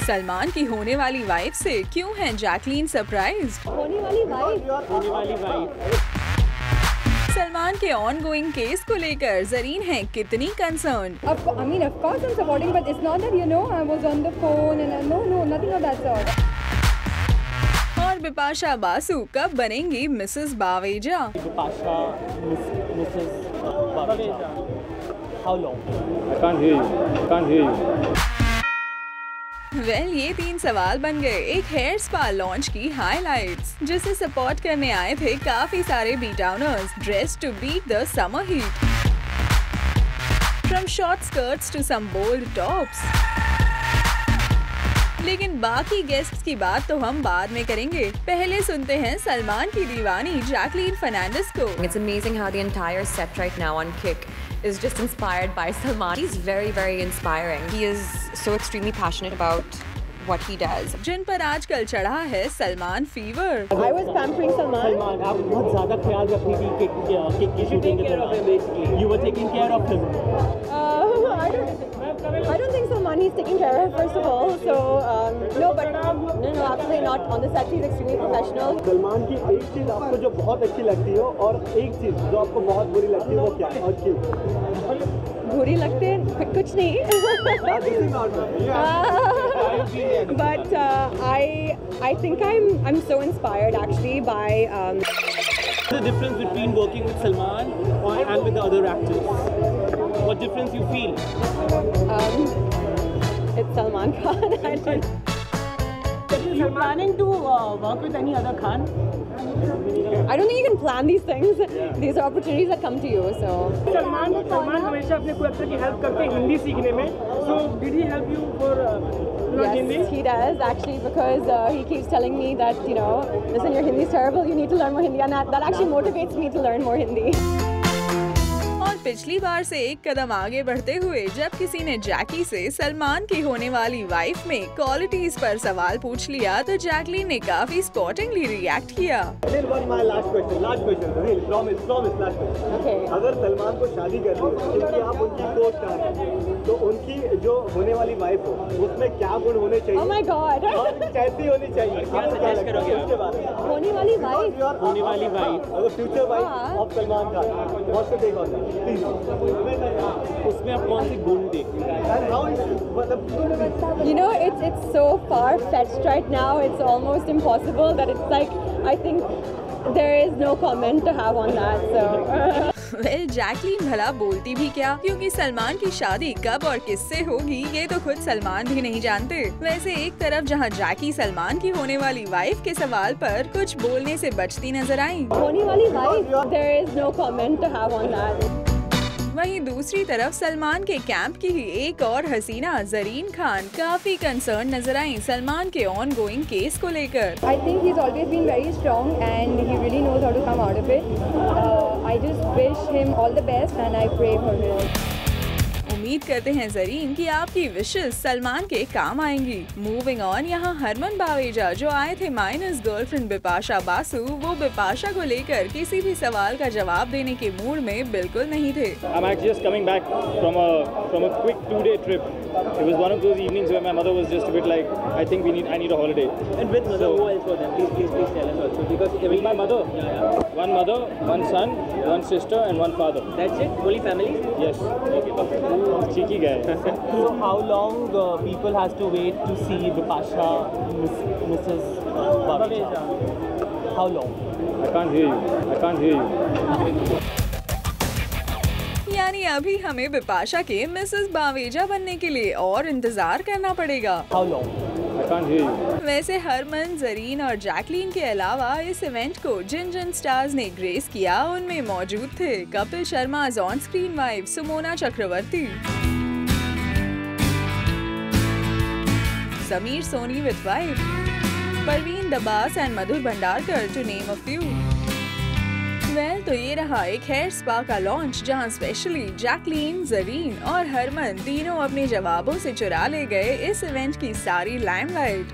सलमान की होने वाली वाइफ से क्यों है जैकलीन सरप्राइज्ड? होने वाली वाइफ। सलमान के ऑनगोइंग केस को लेकर जरीन है कितनी concern? Of course I'm supporting, but it's not that I was on the phone and no, nothing of that sort. और बिपाशा बासु कब बनेंगी Mrs Baweja? Bipasha Mrs Baweja. How long? I can't hear you. ये 3 सवाल बन गए एक हेयर स्पा लॉन्च की highlights, जिसे सपोर्ट करने आए थे काफी सारे B towners dress to beat the summer heat, from short skirts to some bold tops. लेकिन बाकी गेस्ट्स की बात तो हम बाद में करेंगे। पहले सुनते हैं सलमान की दीवानी जैकलीन फर्नांडिस को। It's amazing how the entire set right now on Kick is just inspired by Salman. He's very, very inspiring. He is so extremely passionate about what he does. जिन पर आजकल चढ़ा है Salman fever. I was pampering Salman. आप बहुत ज़्यादा ख्याल रखती थी किक की शूटिंग के दौरान. You were taking care of him. I don't think Salman he's taking care of, first of all. So no, absolutely not. On the set he's extremely professional. Salman की एक चीज आपको जो बहुत अच्छी लगती हो और एक चीज जो आपको बहुत बुरी लगती है वो क्या है और क्यों? बुरी लगते हैं कुछ नहीं. But I think I'm so inspired actually by. The difference between working with Salman and with the other actors. What difference you feel? It's Salman Khan. I don't. Are you planning to work with any other Khan? I don't think you can plan these things. These are opportunities that come to you. So. Salman हमेशा अपने को actor की help करते हैं हिंदी सीखने में. So did he help you for Hindi? Yes, he does actually because he keeps telling me that listen, your Hindi is terrible. You need to learn more Hindi, and that actually motivates me to learn more Hindi. और पिछली बार से एक कदम आगे बढ़ते हुए जब किसी ने जैकी से सलमान की होने वाली वाइफ में क्वालिटीज पर सवाल पूछ लिया तो जैकलीन ने काफी स्पॉटिंगली रिएक्ट किया। last question, promise, last question. Okay. अगर सलमान को शादी करनी हो क्योंकि आप उनकी को-स्टार हैं, तो उनकी जो होने वाली वाइफ हो उसमें क्या गुण होने चाहिए? Oh my God. और कैसी होनी चाहिए? क्या सजेस्ट करोगे उसके बारे में? होने वाली वाइफ. होने वाली वाइफ. अगर future wife of Salman Khan, what's the take on that? उसमें आप कौन सी गुण देखते हैं? It's so far-fetched right now. It's almost impossible that it's like, I think there is no comment to have on that. So. Jacqueline भला बोलती भी क्या, क्योंकि सलमान की शादी कब और किससे होगी ये तो खुद सलमान भी नहीं जानते। वैसे एक तरफ जहां जैकी सलमान की होने वाली वाइफ के सवाल पर कुछ बोलने से बचती नजर आई, होने वाली wife, there is no comment to have on that. वहीं दूसरी तरफ सलमान के कैंप की ही एक और हसीना जरीन खान काफी कंसर्न नजर आई सलमान के ऑनगोइंग केस को लेकर। I think he's always been very strong and he really knows how to come out of it. I just wish him all the best and I pray for him. उम्मीद करते हैं जरीन कि आपकी wishes Salman के काम आएंगी। मूविंग ऑन, यहाँ हरमन बावेजा जो आए थे माइनस गर्लफ्रेंड बिपाशा बासु, वो बिपाशा को लेकर किसी भी सवाल का जवाब देने के मूड में बिल्कुल नहीं थे। I'm actually just coming back from a quick 2-day trip. It was one of those evenings where my mother was just a bit like, I think I need a holiday. And with mother, who else was there? Please tell us also, because With my mother, Yeah. one mother, one son, one sister, and one father. That's it. Only family. Yes. Cheeky guy. So how long people has to wait to see Bipasha, Mrs. Baveja? How long? I can't hear you. यानी अभी हमें बिपाशा के Mrs Baweja बनने के लिए और इंतजार करना पड़ेगा। How long? I can't hear you. वैसे हरमन, जरीन और जैकलीन के अलावा इस इवेंट को जिन स्टार्स ने ग्रेस किया उनमें मौजूद थे Kapil Sharma on screen wife Sumona Chakravarti, Sameer Soni with wife, Parvin Dabas and Madhur Bhandarkar to name a few. तो ये रहा एक हेयर स्पा का लॉन्च जहां स्पेशली जैकलीन, जरीन और हरमन तीनों अपने जवाबों से चुरा ले गए इस इवेंट की सारी लाइमलाइट।